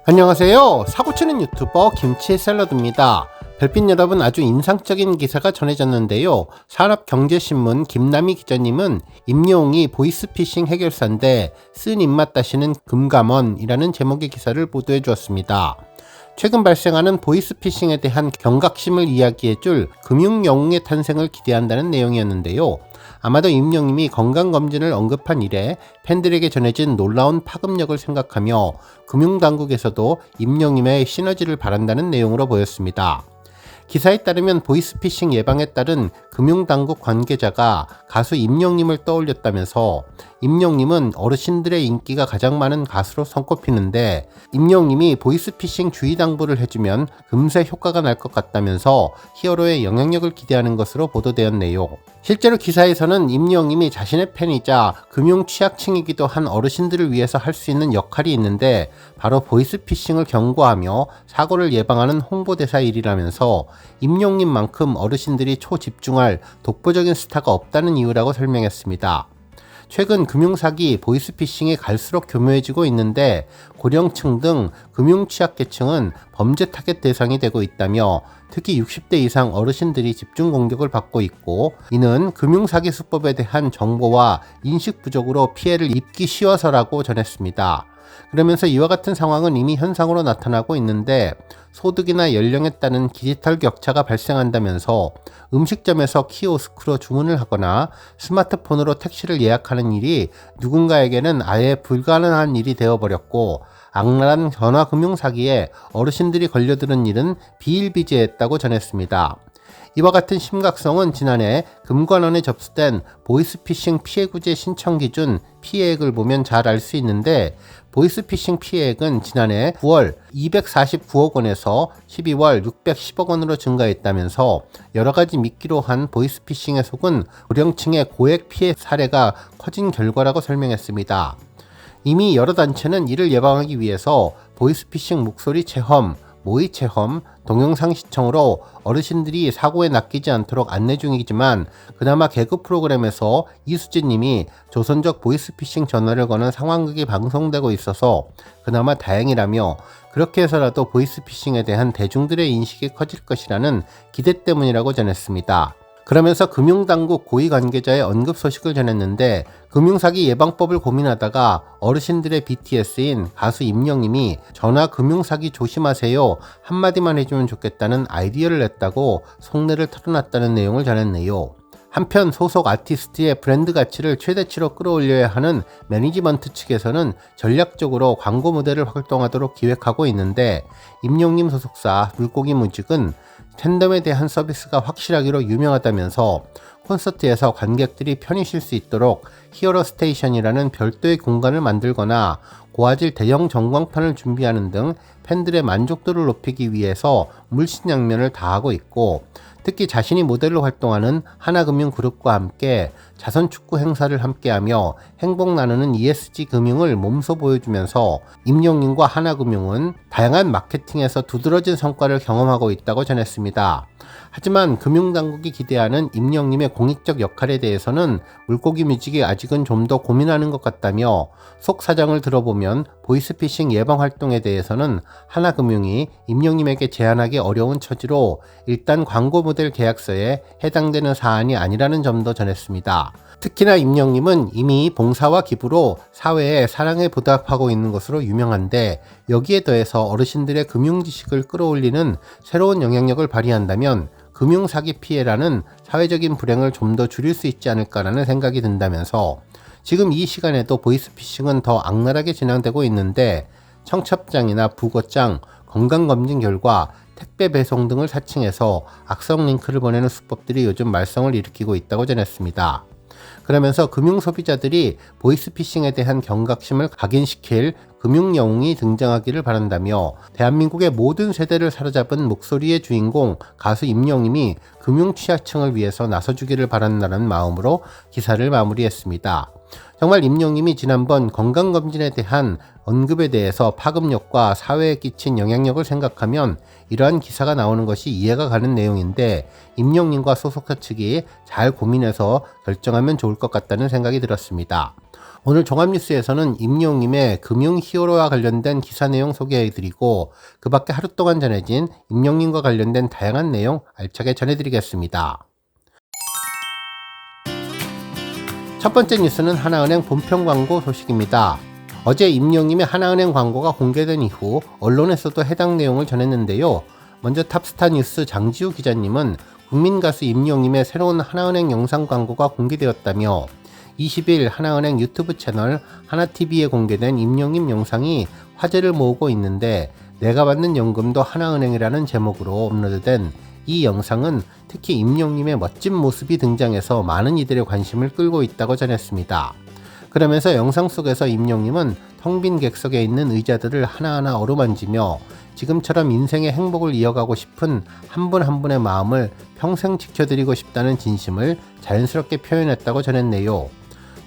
안녕하세요. 사고치는 유튜버 김치샐러드입니다. 별빛 여러분, 아주 인상적인 기사가 전해졌는데요. 산업경제신문 김남희 기자님은 임영웅이 보이스피싱 해결사인데 쓴 입맛 다시는 금감원이라는 제목의 기사를 보도해 주었습니다. 최근 발생하는 보이스피싱에 대한 경각심을 이야기해줄 금융영웅의 탄생을 기대한다는 내용이었는데요. 아마도 임영웅이 건강검진을 언급한 이래 팬들에게 전해진 놀라운 파급력을 생각하며 금융당국에서도 임영웅의 시너지를 바란다는 내용으로 보였습니다. 기사에 따르면 보이스피싱 예방에 따른 금융당국 관계자가 가수 임영웅을 떠올렸다면서, 임영웅은 어르신들의 인기가 가장 많은 가수로 손꼽히는데 임영웅이 보이스피싱 주의 당부를 해주면 금세 효과가 날 것 같다면서 히어로의 영향력을 기대하는 것으로 보도되었네요. 실제로 기사에서는 임영웅이 자신의 팬이자 금융 취약층이기도 한 어르신들을 위해서 할 수 있는 역할이 있는데 바로 보이스피싱을 경고하며 사고를 예방하는 홍보대사 일이라면서 임영웅만큼 어르신들이 초집중할 독보적인 스타가 없다는 이유라고 설명했습니다. 최근 금융사기, 보이스피싱이 갈수록 교묘해지고 있는데 고령층 등 금융 취약계층은 범죄 타겟 대상이 되고 있다며 특히 60대 이상 어르신들이 집중 공격을 받고 있고, 이는 금융사기 수법에 대한 정보와 인식 부족으로 피해를 입기 쉬워서라고 전했습니다. 그러면서 이와 같은 상황은 이미 현상으로 나타나고 있는데 소득이나 연령에 따른 디지털 격차가 발생한다면서 음식점에서 키오스크로 주문을 하거나 스마트폰으로 택시를 예약하는 일이 누군가에게는 아예 불가능한 일이 되어버렸고, 악랄한 전화금융 사기에 어르신들이 걸려드는 일은 비일비재했다고 전했습니다. 이와 같은 심각성은 지난해 금관원에 접수된 보이스피싱 피해구제 신청 기준 피해액을 보면 잘 알 수 있는데, 보이스피싱 피해액은 지난해 9월 249억 원에서 12월 610억 원으로 증가했다면서 여러가지 미끼로 한 보이스피싱에 속은 고령층의 고액 피해 사례가 커진 결과라고 설명했습니다. 이미 여러 단체는 이를 예방하기 위해서 보이스피싱 목소리 체험, 모의 체험, 동영상 시청으로 어르신들이 사고에 낚이지 않도록 안내 중이지만, 그나마 개그 프로그램에서 이수진님이 조선족 보이스피싱 전화를 거는 상황극이 방송되고 있어서 그나마 다행이라며, 그렇게 해서라도 보이스피싱에 대한 대중들의 인식이 커질 것이라는 기대 때문이라고 전했습니다. 그러면서 금융당국 고위 관계자의 언급 소식을 전했는데, 금융사기 예방법을 고민하다가 어르신들의 BTS인 가수 임영웅이 전화 금융사기 조심하세요 한마디만 해주면 좋겠다는 아이디어를 냈다고 속내를 털어놨다는 내용을 전했네요. 한편 소속 아티스트의 브랜드 가치를 최대치로 끌어올려야 하는 매니지먼트 측에서는 전략적으로 광고 무대를 활동하도록 기획하고 있는데, 임영웅 소속사 물고기 뮤직은 팬덤에 대한 서비스가 확실하기로 유명하다면서 콘서트에서 관객들이 편히 쉴 수 있도록 히어로 스테이션이라는 별도의 공간을 만들거나 고화질 대형 전광판을 준비하는 등 팬들의 만족도를 높이기 위해서 물신양면을 다하고 있고, 특히 자신이 모델로 활동하는 하나금융그룹과 함께 자선축구 행사를 함께하며 행복 나누는 ESG 금융을 몸소 보여주면서 임영웅과 하나금융은 다양한 마케팅에서 두드러진 성과를 경험하고 있다고 전했습니다. 하지만 금융당국이 기대하는 임영웅의 공익적 역할에 대해서는 물고기 뮤직이 아직은 좀 더 고민하는 것 같다며, 속 사정을 들어보면 보이스피싱 예방 활동에 대해서는 하나금융이 임영웅에게 제안하기 어려운 처지로 일단 광고 모델 계약서에 해당되는 사안이 아니라는 점도 전했습니다. 특히나 임영웅은 이미 봉사와 기부로 사회에 사랑에 보답하고 있는 것으로 유명한데, 여기에 더해서 어르신들의 금융 지식을 끌어올리는 새로운 영향력을 발휘한다면 금융사기 피해라는 사회적인 불행을 좀 더 줄일 수 있지 않을까라는 생각이 든다면서, 지금 이 시간에도 보이스피싱은 더 악랄하게 진행되고 있는데 청첩장이나 부고장, 건강검진 결과, 택배 배송 등을 사칭해서 악성 링크를 보내는 수법들이 요즘 말썽을 일으키고 있다고 전했습니다. 그러면서 금융 소비자들이 보이스피싱에 대한 경각심을 각인시킬 금융영웅이 등장하기를 바란다며, 대한민국의 모든 세대를 사로잡은 목소리의 주인공 가수 임영웅이 금융 취약층을 위해서 나서주기를 바란다는 마음으로 기사를 마무리했습니다. 정말 임영웅이 지난번 건강검진에 대한 언급에 대해서 파급력과 사회에 끼친 영향력을 생각하면 이러한 기사가 나오는 것이 이해가 가는 내용인데, 임영웅과 소속사 측이 잘 고민해서 결정하면 좋을 것 같다는 생각이 들었습니다. 오늘 종합뉴스에서는 임영웅의 금융 히어로와 관련된 기사 내용 소개해드리고 그 밖에 하루 동안 전해진 임영웅과 관련된 다양한 내용 알차게 전해드리겠습니다. 첫 번째 뉴스는 하나은행 본편 광고 소식입니다. 어제 임영웅의 하나은행 광고가 공개된 이후 언론에서도 해당 내용을 전했는데요. 먼저 탑스타 뉴스 장지우 기자님은 국민가수 임영웅의 새로운 하나은행 영상 광고가 공개되었다며 20일 하나은행 유튜브 채널 하나TV에 공개된 임영웅 영상이 화제를 모으고 있는데 내가 받는 연금도 하나은행이라는 제목으로 업로드된 이 영상은 특히 임영웅의 멋진 모습이 등장해서 많은 이들의 관심을 끌고 있다고 전했습니다. 그러면서 영상 속에서 임영웅은 텅 빈 객석에 있는 의자들을 하나하나 어루만지며 지금처럼 인생의 행복을 이어가고 싶은 한 분 한 분의 마음을 평생 지켜드리고 싶다는 진심을 자연스럽게 표현했다고 전했네요.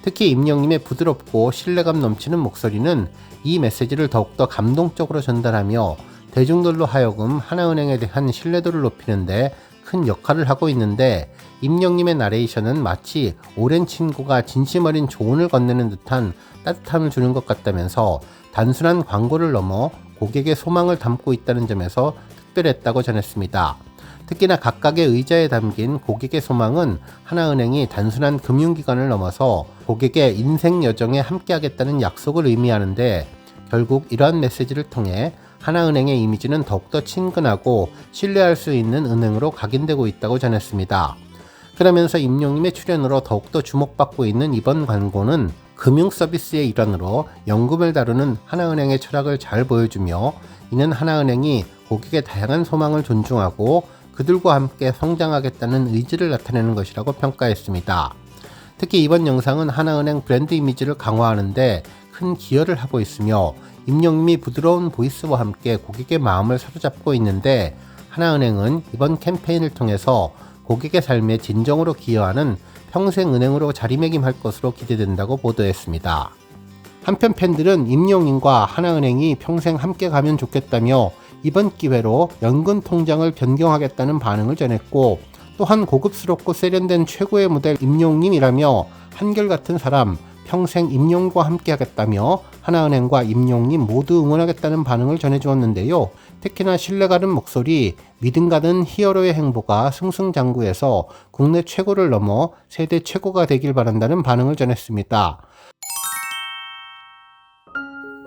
특히 임영웅의 부드럽고 신뢰감 넘치는 목소리는 이 메시지를 더욱더 감동적으로 전달하며 대중들로 하여금 하나은행에 대한 신뢰도를 높이는데 큰 역할을 하고 있는데 임영웅의 나레이션은 마치 오랜 친구가 진심 어린 조언을 건네는 듯한 따뜻함을 주는 것 같다면서 단순한 광고를 넘어 고객의 소망을 담고 있다는 점에서 특별했다고 전했습니다. 특히나 각각의 의자에 담긴 고객의 소망은 하나은행이 단순한 금융기관을 넘어서 고객의 인생 여정에 함께하겠다는 약속을 의미하는데 결국 이러한 메시지를 통해 하나은행의 이미지는 더욱더 친근하고 신뢰할 수 있는 은행으로 각인되고 있다고 전했습니다. 그러면서 임영웅의 출연으로 더욱더 주목받고 있는 이번 광고는 금융 서비스의 일환으로 연금을 다루는 하나은행의 철학을 잘 보여주며 이는 하나은행이 고객의 다양한 소망을 존중하고 그들과 함께 성장하겠다는 의지를 나타내는 것이라고 평가했습니다. 특히 이번 영상은 하나은행 브랜드 이미지를 강화하는데 큰 기여를 하고 있으며 임영웅이 부드러운 보이스와 함께 고객의 마음을 사로잡고 있는데 하나은행은 이번 캠페인을 통해서 고객의 삶에 진정으로 기여하는 평생은행으로 자리매김할 것으로 기대된다고 보도했습니다. 한편 팬들은 임영웅과 하나은행이 평생 함께 가면 좋겠다며 이번 기회로 연금 통장을 변경하겠다는 반응을 전했고 또한 고급스럽고 세련된 최고의 모델 임영웅이라며 한결같은 사람 평생 임영웅과 함께 하겠다며 하나은행과 임영웅이 모두 응원하겠다는 반응을 전해주었는데요. 특히나 신뢰가는 목소리, 믿음 가는 히어로의 행보가 승승장구해서 국내 최고를 넘어 세대 최고가 되길 바란다는 반응을 전했습니다.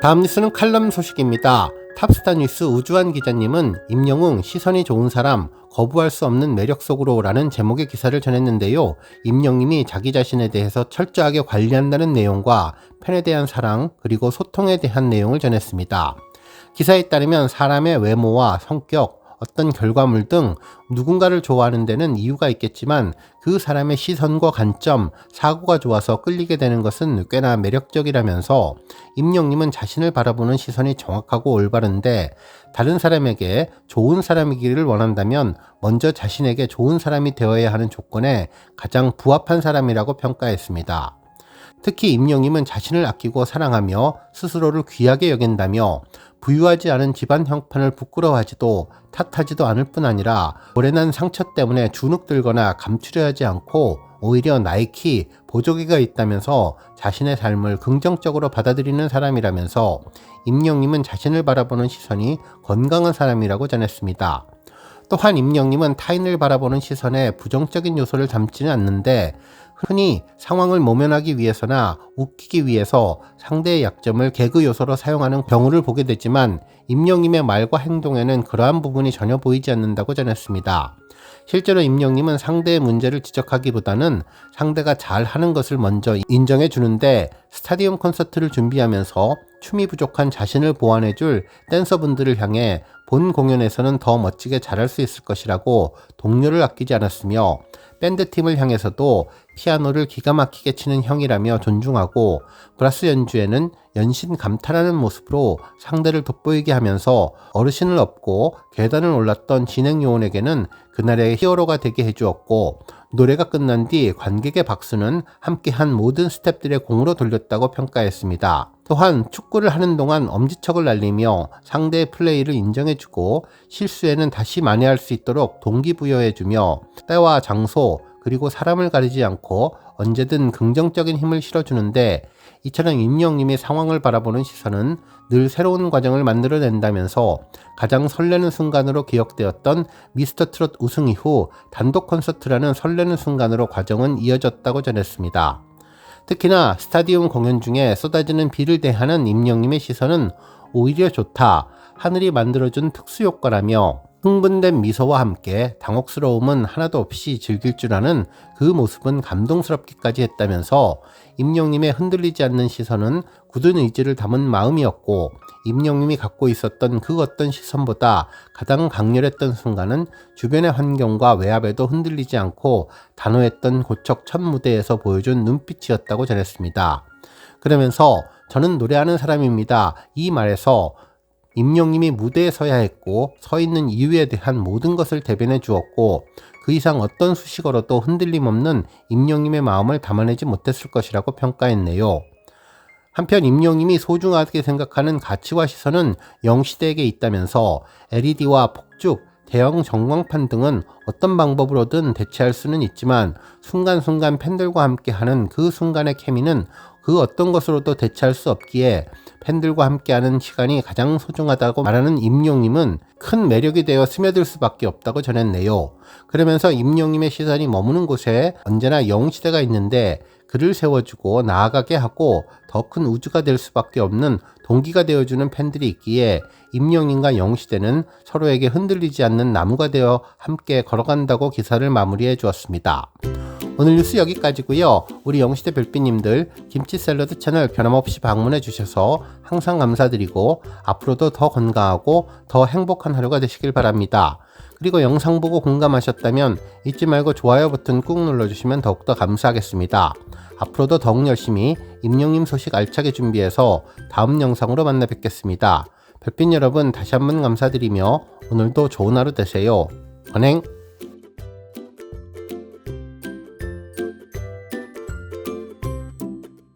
다음 뉴스는 칼럼 소식입니다. 탑스타 뉴스 우주환 기자님은 임영웅 시선이 좋은 사람 거부할 수 없는 매력 속으로 라는 제목의 기사를 전했는데요. 임영웅이 자기 자신에 대해서 철저하게 관리한다는 내용과 팬에 대한 사랑 그리고 소통에 대한 내용을 전했습니다. 기사에 따르면 사람의 외모와 성격, 어떤 결과물 등 누군가를 좋아하는 데는 이유가 있겠지만 그 사람의 시선과 관점, 사고가 좋아서 끌리게 되는 것은 꽤나 매력적이라면서 임영웅은 자신을 바라보는 시선이 정확하고 올바른데 다른 사람에게 좋은 사람이기를 원한다면 먼저 자신에게 좋은 사람이 되어야 하는 조건에 가장 부합한 사람이라고 평가했습니다. 특히 임영웅은 자신을 아끼고 사랑하며 스스로를 귀하게 여긴다며 부유하지 않은 집안 형편을 부끄러워하지도 탓하지도 않을 뿐 아니라 오래난 상처 때문에 주눅들거나 감추려 하지 않고 오히려 나이키, 보조개가 있다면서 자신의 삶을 긍정적으로 받아들이는 사람이라면서 임영웅은 자신을 바라보는 시선이 건강한 사람이라고 전했습니다. 또한 임영웅은 타인을 바라보는 시선에 부정적인 요소를 담지는 않는데 흔히 상황을 모면하기 위해서나 웃기기 위해서 상대의 약점을 개그 요소로 사용하는 경우를 보게 되지만 임영웅의 말과 행동에는 그러한 부분이 전혀 보이지 않는다고 전했습니다. 실제로 임영웅은 상대의 문제를 지적하기보다는 상대가 잘하는 것을 먼저 인정해 주는데 스타디움 콘서트를 준비하면서 춤이 부족한 자신을 보완해줄 댄서분들을 향해 본 공연에서는 더 멋지게 잘할 수 있을 것이라고 동료를 아끼지 않았으며 밴드팀을 향해서도 피아노를 기가 막히게 치는 형이라며 존중하고 브라스 연주에는 연신 감탄하는 모습으로 상대를 돋보이게 하면서 어르신을 업고 계단을 올랐던 진행 요원에게는 그날의 히어로가 되게 해주었고 노래가 끝난 뒤 관객의 박수는 함께한 모든 스태프들의 공으로 돌렸다고 평가했습니다. 또한 축구를 하는 동안 엄지척을 날리며 상대의 플레이를 인정해주고 실수에는 다시 만회할 수 있도록 동기부여해주며 때와 장소 그리고 사람을 가리지 않고 언제든 긍정적인 힘을 실어주는데 이처럼 임영님의 상황을 바라보는 시선은 늘 새로운 과정을 만들어낸다면서 가장 설레는 순간으로 기억되었던 미스터트롯 우승 이후 단독 콘서트라는 설레는 순간으로 과정은 이어졌다고 전했습니다. 특히나 스타디움 공연 중에 쏟아지는 비를 대하는 임영님의 시선은 오히려 좋다, 하늘이 만들어준 특수효과라며 흥분된 미소와 함께 당혹스러움은 하나도 없이 즐길 줄 아는 그 모습은 감동스럽기까지 했다면서 임영님의 흔들리지 않는 시선은 굳은 의지를 담은 마음이었고, 임영님이 갖고 있었던 그 어떤 시선보다 가장 강렬했던 순간은 주변의 환경과 외압에도 흔들리지 않고 단호했던 고척 첫 무대에서 보여준 눈빛이었다고 전했습니다. 그러면서 저는 노래하는 사람입니다, 이 말에서 임영님이 무대에 서야 했고 서 있는 이유에 대한 모든 것을 대변해 주었고, 그 이상 어떤 수식어로도 흔들림 없는 임영님의 마음을 담아내지 못했을 것이라고 평가했네요. 한편 임영님이 소중하게 생각하는 가치와 시선은 영시대에게 있다면서 LED와 폭죽, 대형 전광판 등은 어떤 방법으로든 대체할 수는 있지만 순간순간 팬들과 함께하는 그 순간의 케미는 그 어떤 것으로도 대체할 수 없기에 팬들과 함께하는 시간이 가장 소중하다고 말하는 임영님은 큰 매력이 되어 스며들 수밖에 없다고 전했네요. 그러면서 임영님의 시선이 머무는 곳에 언제나 영웅시대가 있는데 그를 세워주고 나아가게 하고 더 큰 우주가 될 수밖에 없는 동기가 되어주는 팬들이 있기에 임영님과 영웅시대는 서로에게 흔들리지 않는 나무가 되어 함께 걸어간다고 기사를 마무리해 주었습니다. 오늘 뉴스 여기까지고요. 우리 영시대 별빛님들 김치샐러드 채널 변함없이 방문해 주셔서 항상 감사드리고 앞으로도 더 건강하고 더 행복한 하루가 되시길 바랍니다. 그리고 영상 보고 공감하셨다면 잊지 말고 좋아요 버튼 꾹 눌러주시면 더욱더 감사하겠습니다. 앞으로도 더욱 열심히 임영님 소식 알차게 준비해서 다음 영상으로 만나 뵙겠습니다. 별빛 여러분 다시 한번 감사드리며 오늘도 좋은 하루 되세요. 건행!